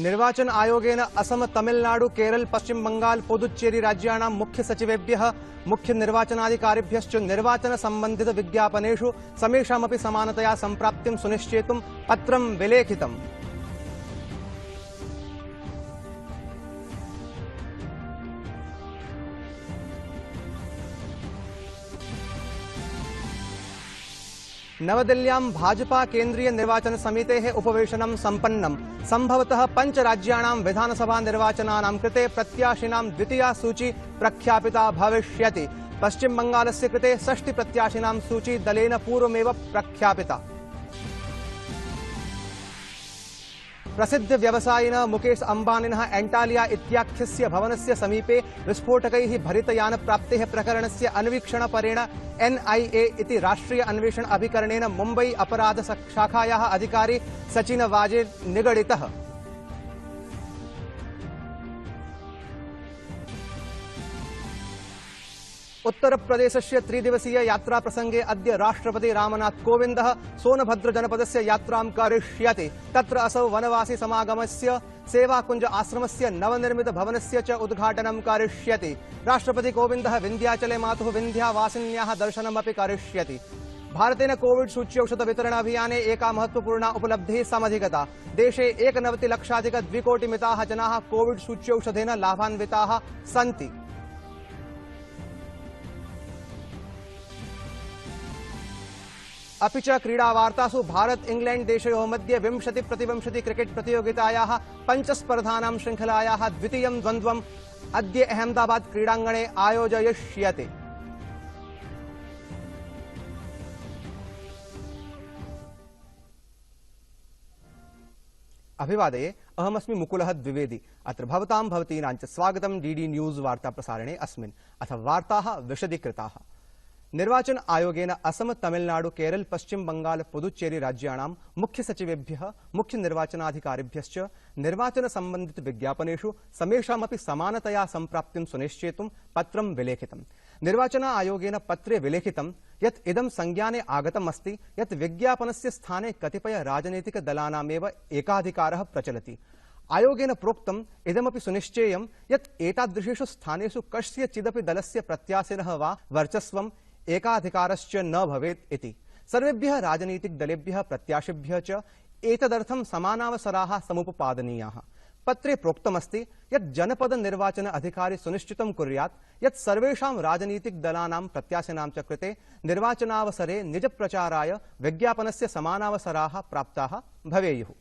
निर्वाचन आयोगेन असम, तमिलनाडु, केरल, पश्चिम बंगाल, पुदुच्चेरी राज्याणां मुख्य सचिवेभ्यः, मुख्य निर्वाचनाधिकारिभ्यश्च निर्वाचन संबंधित विज्ञापनेषु समेषामपि समानतया संप्राप्तिं सुनिश्चेतुं पत्रं विलेखितम्। नवदिल्ल्यां भाजपा केन्द्रीय निर्वाचन समितेः उपवेशनं सम्पन्नम्। सम्भवतः 5 राज्याणां विधानसभा निर्वाचनानां कृते प्रत्याशिनां द्वितीया सूची प्रख्यापिता भविष्यति। पश्चिम बंगालस्य कृते 6 प्रत्याशिनां सूची दलेन पूर्वमेव प्रख्यापिता। प्रसिद्ध व्यवसायिनः मुकेश अंबानिनः एंटालिया इत्याख्यस्य भवनस्य समीपे विस्फोटकैः भरितयानप्राप्तेः प्रकरणस्य अन्वीक्षणपरेण NIA इति राष्ट्रीय अन्वेषण अभिकरणेन मुम्बई अपराध शाखायाः अधिकारी सचिन वाजे निगडितः। उत्तर प्रदेशस्य 3 दिवसीय यात्रा प्रसंगे अद्य राष्ट्रपति रामनाथ कोविंदः सोनभद्र जनपदस्य यात्रां करिष्यति। तत्र असौ वनवासी समागमस्य सेवाकुंज आश्रमस्य नवनिर्मित भवनस्य च उद्घाटनं करिष्यति। राष्ट्रपति कोविंदः विन्ध्याचले मातुः विन्ध्यावासिन्याः दर्शनमपि करिष्यति। भारतेन कोविड सूच्यौषध वितरण अभियाने एका महत्वपूर्णा उपलब्धिः समधिगता। देशे 91,00,02,कोटिमिताः जनाः कोविड सूच्यौषधेन लाभान्विताः सन्ति। अपि च क्रीडावार्तासु भारत इंग्लैंड देशयोः मध्ये 20-20 क्रिकेट प्रतियोगितायाः 5 स्पर्धानां श्रृंखलायाः द्वितीयं द्वन्द्वम् अद्य अहमदाबाद क्रीडाङ्गणे आयोजयिष्यते। अभिवादये, अहमस्मि मुकुलः द्विवेदी। अत्र भवतां भवतीनां च स्वागतं डीडी न्यूज वार्ता प्रसारणे अस्मिन्। अथ वार्ताः विशदीकृताः। निर्वाचन आयोगेन असम, तमिलनाडु, केरल, पश्चिम बंगाल, पुदुच्चेरी राज्याणां मुख्य सचिवेभ्यः, मुख्य निर्वाचनाधिकारिभ्यश्च निर्वाचन संबंधित विज्ञापनेषु समेषामपि समानतया संप्राप्तिं सुनिश्चेतुं पत्रं विलेखितम्। निर्वाचन आयोगेन पत्रे विलेखितं यत् इदं संज्ञाने आगतम् अस्ति यत् विज्ञापनस्य स्थाने कतिपय राजनीतिक दलानामेव एकाधिकारः प्रचलति। आयोगेन प्रोक्तम् इदमपि सुनिश्चेयं यत् एतादृशेषु स्थानेषु कस्यचिदपि दलस्य प्रत्याशिनः वा वर्चस्वम् एकाधिकारश्च न भवेत् इति। सर्वेभ्यः राजनीतिक दलेभ्यः प्रत्याशिभ्यः च एतदर्थं समानावसराः समुपपादनीयाः। पत्रे प्रोक्तमस्ति यत् जनपद निर्वाचन अधिकारी सुनिश्चितं कुर्यात् यत् सर्वेषां राजनीतिक दलानां प्रत्याशिनां च कृते निर्वाचनावसरे निज प्रचाराय विज्ञापनस्य समानावसराः प्राप्ताः भवेयुः।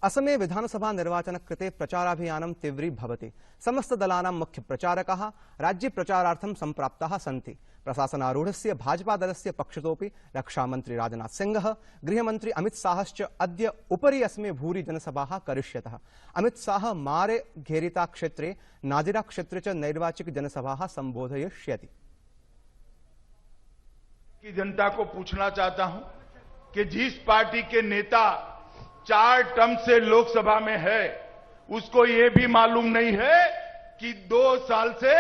असमे विधानसभा निर्वाचन कृते प्रचाराभियानं तीव्री भवति। समस्त दलानां मुख्य प्रचारकाः राज्ये प्रचारार्थं सम्प्राप्ताः सन्ति। प्रशासनारूढस्य भाजपा दलस्य पक्षतोपि रक्षामन्त्री राजनाथ सिंहः, गृहमन्त्री अमित शाहश्च अद्य उपरि अस्मे भूरि जनसभाः करिष्यतः। अमित शाह मारे घेरिता क्षेत्रे, नाजिरा क्षेत्रे च नैर्वाचिक जनसभाः संबोधयिष्यति। जनता को पूछना चाहता हूं कि जिस पार्टी के नेता 4 टर्म से लोकसभा में है, उसको ये भी मालूम नहीं है कि 2 साल से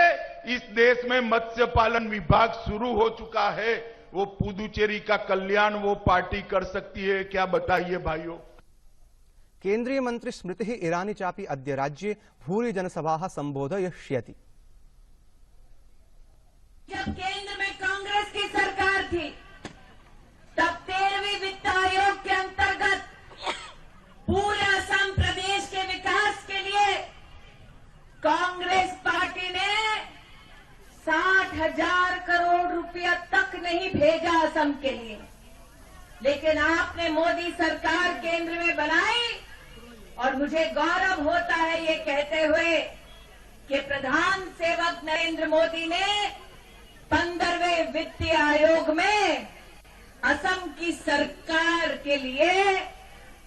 इस देश में मत्स्य पालन विभाग शुरू हो चुका है। वो पुदुचेरी का कल्याण वो पार्टी कर सकती है क्या? बताइए भाइयों। केंद्रीय मंत्री स्मृति ईरानी चापि अद्य राज्ये भूरि जनसभाः संबोधयिष्यति। जब केंद्र में कांग्रेस की सरकार थी तब 13वीं वित्त आयोग के अंतर्गत पूरे असम प्रदेश के विकास के लिए कांग्रेस पार्टी ने 60,000 करोड़ रुपया तक नहीं भेजा असम के लिए, लेकिन आपने मोदी सरकार केंद्र में बनाई और मुझे गौरव होता है ये कहते हुए कि प्रधान सेवक नरेंद्र मोदी ने 15वें वित्तीय आयोग में असम की सरकार के लिए,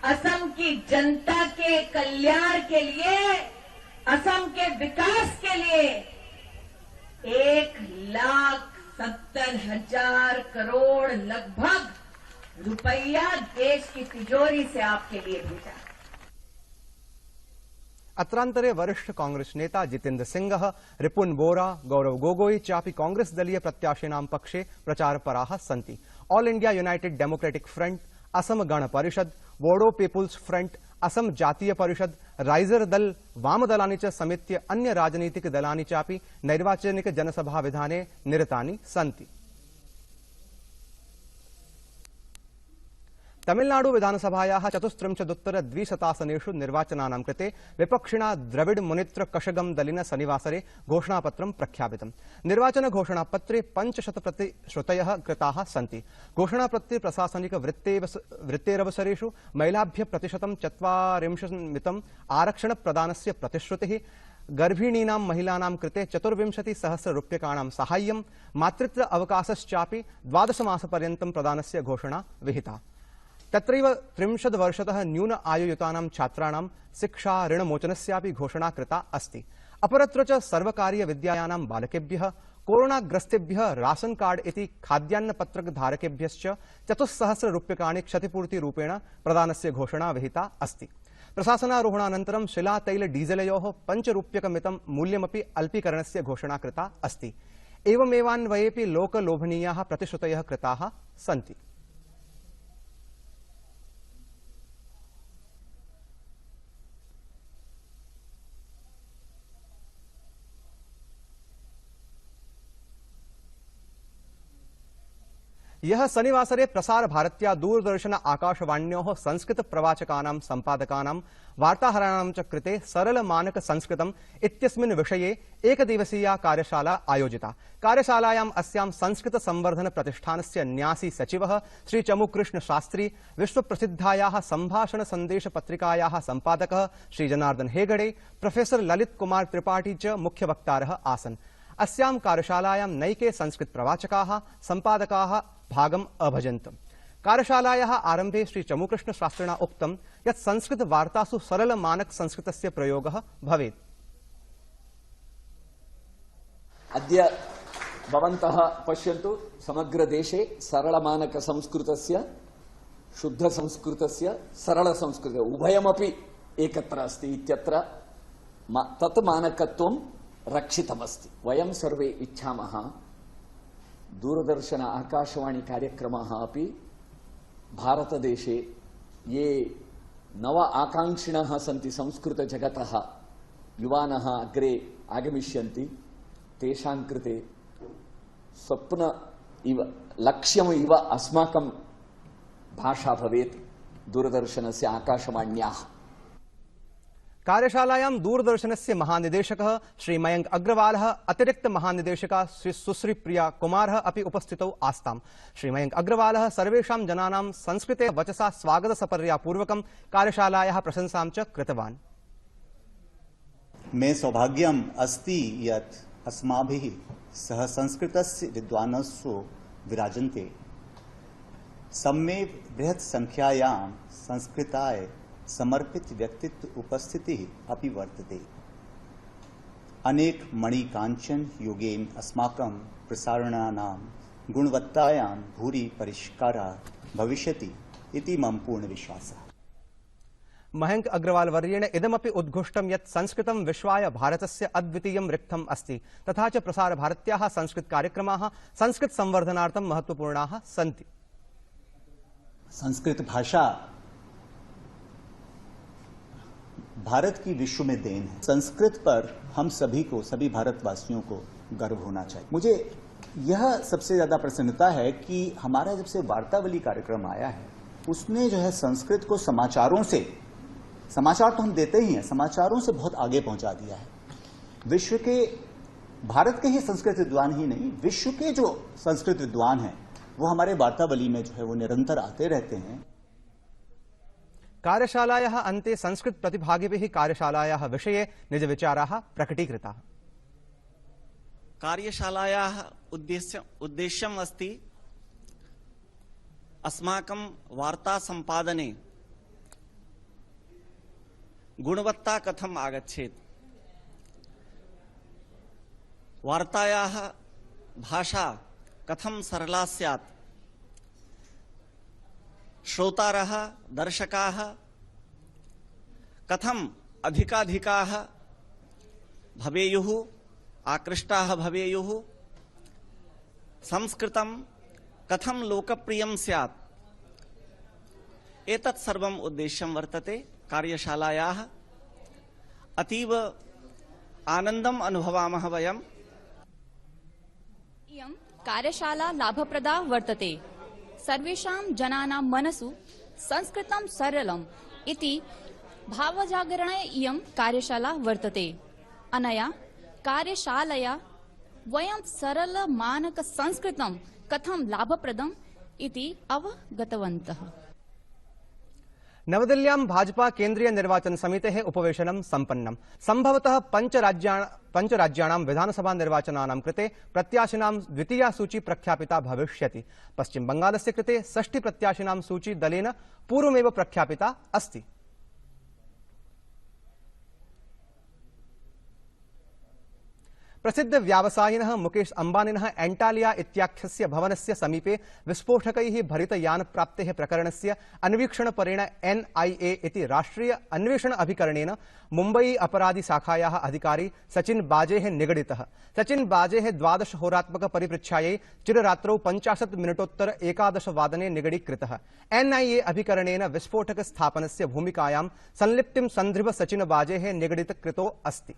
असम की जनता के कल्याण के लिए, असम के विकास के लिए 1,70,000 करोड़ लगभग रुपया देश की तिजोरी से आपके लिए भेजा। अत्रांतरे वरिष्ठ कांग्रेस नेता जितेंद्र सिंह, रिपुन बोरा, गौरव गोगोई चापि कांग्रेस दलीय प्रत्याशिनां पक्षे प्रचारपराः सन्ति। All India United democratic front, Assam Gana Parishad, Bodo people's front, Assam जातीय परिषद, राइजर दल, वामदलानि च समेत्य अन्य राजनीतिकदलानि चापि नैर्वाचनिक जनसभा विधाने निरतानि सन्ति। तमिलनाडु विधानसभायाः 34 निर्वाचनानां कृते विपक्षिणा द्रविड मुनित्र कषगम दलेन शनिवासरे घोषणापत्रं प्रख्यापितम्। निर्वाचन घोषणापत्रे 500% कृताः सन्ति। घोषणापत्रे प्रशासनिक वृत्तेरवसरेषु महिलाभ्यः प्रतिशतं 40% आरक्षण प्रदानस्य प्रतिश्रुतिः, गर्भिणीनां महिलानां कृते 24,000 रूप्यकाणां साहाय्यं, मातृत्व अवकाशश्चापि 12 मासपर्यन्तं प्रदानस्य घोषणा विहिता। तत्रैव 30 वर्षतः न्यून आयुयुतानां छात्राणां शिक्षा ऋणमोचनस्यापि घोषणा कृता अस्ति। अपरत्र च सर्वकारीय विद्यालयानां बालकेभ्यः, कोरोनाग्रस्तेभ्यः राशन कार्ड इति खाद्यान्नपत्रकधारकेभ्यश्च 4,000 रूप्यकाणि क्षतिपूर्तिरूपेण प्रदानस्य घोषणा विहिता अस्ति। प्रशासनारोहणानन्तरं शिलातैल डीजलयोः 5 रूप्यकमितं मूल्यमपि अल्पीकरणस्य घोषणा कृता अस्ति। एवमेवान्वयेऽपि लोकलोभनीयाः प्रतिश्रुतयः कृताः सन्ति। यह शनिवासरे प्रसार भारत्या दूरदर्शन आकाशवाण्योः संस्कृत प्रवाचकानां संपादकानां वार्ताहराणां च कृते सरल मानक संस्कृतम् इत्यस्मिन् विषये एकदिवसीया कार्यशाला आयोजिता। कार्यशालायाम् अस्यां संस्कृत संवर्धन प्रतिष्ठानस्य न्यासी सचिवः श्री चमुकृष्ण शास्त्री, विश्वप्रसिद्धायाः संभाषण संदेश पत्रिकायाः संपादकः श्री जनार्दन हेगड़े, प्रोफेसर ललित कुमार त्रिपाठी च मुख्यवक्तारः आसन्। अस्यां कार्यशालायां नैके संस्कृत प्रवाचकाः संपादकाः भागम् अभजन्तम्। कार्यशालायाः आरम्भे श्री चमुकृष्ण शास्त्रिणा उक्तं यत् संस्कृत वार्तासु सरल मानक संस्कृतस्य प्रयोगः भवेत्। अद्य भवन्तः पश्यन्तु, समग्र देशे सरल मानक संस्कृतस्य, शुद्ध संस्कृतस्य, सरल संस्कृत उभयमपि एकत्र अस्ति इत्यत्र तत् मानकत्वं रक्षितमस्ति। वयं सर्वे इच्छामः दूरदर्शन आकाशवाणी कार्यक्रमाः अपि भारतदेशे ये नव आकांक्षिणः सन्ति संस्कृत जगतः, युवानः अग्रे आगमिष्यन्ति, तेषां कृते स्वप्न इव लक्ष्यम् इव अस्माकं भाषा भवेत् दूरदर्शनस्य आकाशवाण्याः। कार्यशालायां दूरदर्शनस्य महानिदेशकः श्री मयंक अग्रवालः, अतिरिक्त महानिदेशका श्री सुश्रीप्रिया कुमारः अपि उपस्थितौ आस्ताम्। श्री मयंक अग्रवालः सर्वेषां जनानां संस्कृते वचसा स्वागतसपर्यापूर्वकं कार्यशालायाः प्रशंसां च कृतवान्। मे सौभाग्यम् अस्ति यत् अस्माभिः सह संस्कृतस्य विद्वांसो विराजन्ते। सम्मे बृहत् संख्यायां संस्कृताय समर्पित व्यक्तित्व उपस्थितिः अपि वर्तते। अनेक मणिकाञ्चन युगेन अस्माकं प्रसारणानां गुणवत्तायां भूरि परिष्कारः भविष्यति इति मम पूर्ण विश्वासः। मयंक अग्रवाल वर्येण इदमपि उद्घुष्टं यत् संस्कृतं विश्वाय भारतस्य अद्वितीयं रिक्थम् अस्ति, तथा च प्रसार भारत्याः संस्कृत कार्यक्रमाः संस्कृत संवर्धनार्थं महत्वपूर्णाः सन्ति। संस्कृत भाषा भारत की विश्व में देन है। संस्कृत पर हम सभी को, सभी भारतवासियों को गर्व होना चाहिए। मुझे यह सबसे ज्यादा प्रसन्नता है कि हमारा जब से वार्तावली कार्यक्रम आया है, उसने जो है संस्कृत को समाचारों से, समाचार तो हम देते ही हैं, समाचारों से बहुत आगे पहुंचा दिया है। विश्व के, भारत के ही संस्कृत विद्वान ही नहीं, विश्व के जो संस्कृत विद्वान हैं वो हमारे वार्तावली में जो है वो निरंतर आते रहते हैं। कार्यशालायाः अन्ते संस्कृत प्रतिभागिभिः कार्यशालायाः विषये निज विचाराः प्रकटीकृताः। कार्यशालायाः उद्देश्यम् अस्ति अस्माकं वार्ता सम्पादने गुणवत्ता कथम् आगच्छेत्, वार्तायाः भाषा कथं सरला स्यात्, श्रोतारः, दर्शकाः कथम् अधिकाधिकाः भवेयुः, आकृष्टाः भवेयुः, संस्कृतं कथं लोकप्रियं स्यात्, एतत् सर्वम् उद्देश्यं वर्तते। कार्यशालायाः अतीव आनन्दम् अनुभवामः वयम्। इयं कार्यशाला लाभप्रदा वर्तते। सर्वेषां जनानां मनसु संस्कृतं सरलम् इति भावजागरणे इयं कार्यशाला वर्तते। अनया कार्यशालया वयं सरल मानक संस्कृतं कथं लाभप्रदम् इति अवगतवन्तः। नवदिल्ल्यां भाजपा केंद्रीय निर्वाचन समितेः उपवेशनं सम्पन्नम्। संभवतः पञ्चराज्याणां विधानसभा निर्वाचनानां कृते प्रत्याशिनां द्वितीया सूची प्रख्यापिता भविष्यति। पश्चिम बंगालस्य कृते 6 प्रत्याशिनां सूची दलेन पूर्वमेव प्रख्यापिता अस्ति। प्रसिद्ध व्यावसायिनः मुकेश अंबानिनः एंटालिया इत्याख्यस्य भवनस्य समीपे विस्फोटकैः भरितयानप्राप्तेः प्रकरणस्य अन्वीक्षणपरेण NIA इति राष्ट्रिय अन्वेषण अभिकरणेन मुम्बई अपराधी शाखायाः अधिकारी सचिन बाजेः निगडितः। सचिन बाजेः 12 होरात्मक परिपृच्छायै चिररात्रौ 50 मिनिटोत्तर 11 वादने निगडीकृतः। NIA अभिकरणेन विस्फोटक स्थापनस्य भूमिकायां संलिप्तिं सन्दृभ सचिन बाजेः निगडितकृतो अस्ति।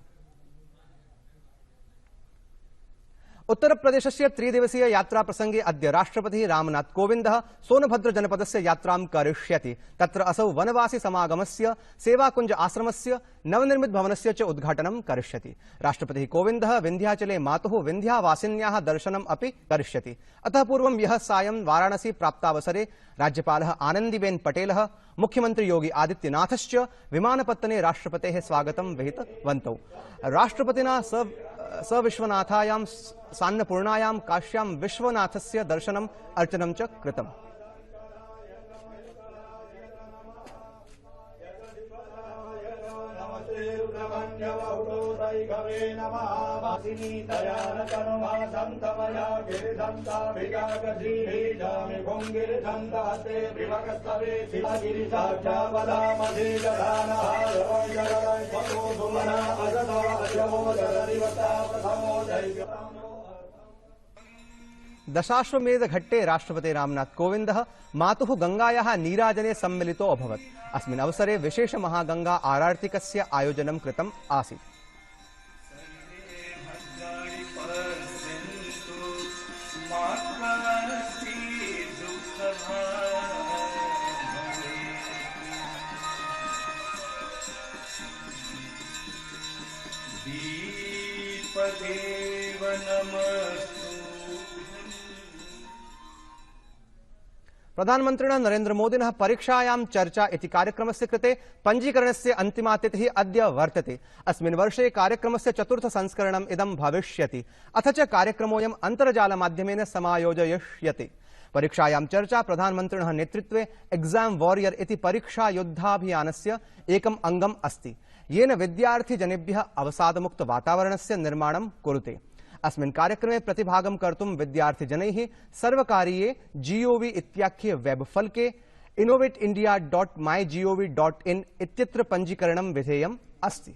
उत्तर प्रदेशस्य 3 दिवसीय यात्रा प्रसंगे अद्य राष्ट्रपतिः रामनाथ कोविन्दः सोनभद्र जनपदस्य यात्रां करिष्यति। तत्र असौ वनवासी समागमस्य सेवाकुंज आश्रमस्य नवनिर्मित भवनस्य च उद्घाटनं करिष्यति। राष्ट्रपतिः कोविन्दः विन्ध्याचले मातुः विन्ध्यावासिन्याः दर्शनम् अपि करिष्यति। अतः पूर्वं ह्यः सायं वाराणसी प्राप्तावसरे राज्यपालः आनन्दीबेन पटेलः मुख्यमंत्री योगी आदित्यनाथश्च विमानपत्तने राष्ट्रपतेः स्वागतं विहितवन्तौ। राष्ट्रपतिना सविश्वनाथायां सान्नपूर्णायां काश्यां विश्वनाथस्य दर्शनम् अर्चनं च कृतम्। दशाश्वमेध घट्टे राष्ट्रपति रामनाथ कोविन्दः मातुः गंगायाः नीराजने सम्मिलितो अभवत्। अस्मिन् अवसरे विशेष महागंगा आरार्तिकस्य आयोजनं कृतम् आसीत्। प्रधानमन्त्रिणा नरेन्द्र मोदिनः परीक्षायां चर्चा इति कार्यक्रमस्य कृते पञ्जीकरणस्य अन्तिमा तिथिः अद्य वर्तते। अस्मिन् वर्षे कार्यक्रमस्य 4th संस्करणम् इदं भविष्यति। अथ च कार्यक्रमोऽयम् अन्तर्जालमाध्यमेन समायोजयिष्यते। परीक्षायां चर्चा प्रधानमन्त्रिणः नेतृत्वे एग्जाम वॉरियर इति परीक्षा योद्धाभियानस्य एकम् अङ्गम् अस्ति, येन विद्यार्थिजनेभ्यः अवसादमुक्त वातावरणस्य निर्माणं कुरुते। अस्मिन् कार्यक्रमे प्रतिभागं कर्तुं विद्यार्थिजनैः सर्वकारीये GOV इत्याख्ये वेबफलके innovateindia.mygov.in इत्यत्र पञ्जीकरणं विधेयम् अस्ति।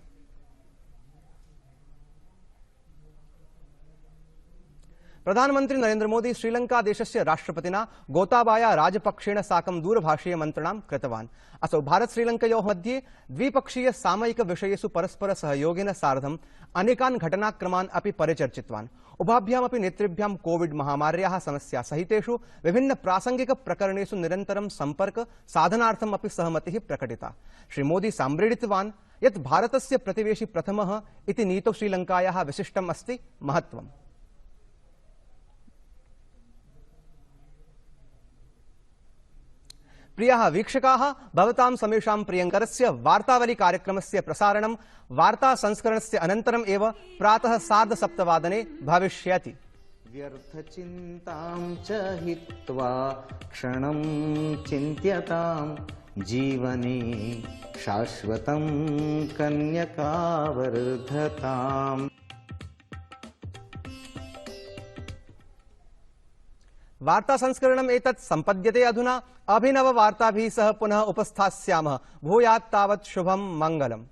प्रधानमंत्री नरेन्द्र मोदी श्रीलंका देशस्य राष्ट्रपतिना गोताबाया राजपक्षेण साकं दूरभाषीय मन्त्रणां कृतवान्। असौ भारत श्रीलंकयोः मध्ये द्विपक्षीय सामयिक विषयेषु परस्पर सहयोगेन सार्धम् अनेकान् घटनाक्रमान् अपि परिचर्चितवान्। उभाभ्यामपि नेतृभ्यां कोविड महामार्याः समस्या सहितेषु विभिन्न प्रासंगिक प्रकरणेषु निरन्तरं सम्पर्क साधनार्थम् अपि सहमतिः प्रकटिता। श्री मोदी साम्प्रेडितवान् यत् भारतस्य प्रतिवेशी प्रथमः इति नीतौ श्रीलंकायाः विशिष्टम् अस्ति महत्त्वम्। प्रियाः वीक्षकाः, भवतां समेषां प्रियङ्करस्य वार्तावली कार्यक्रमस्य प्रसारणं वार्ता संस्करणस्य अनन्तरम् एव प्रातः 7:30 भविष्यति। व्यर्थचिन्तां च हित्वा क्षणं चिन्त्यतां जीवने शाश्वतं कन्यकावर्धताम्। वार्ता संस्करणम् एतत् सम्पद्यते अधुना। अभिनव वार्ताभिः सह पुनः उपस्थास्यामः। भूयात् तावत् शुभं मङ्गलम्।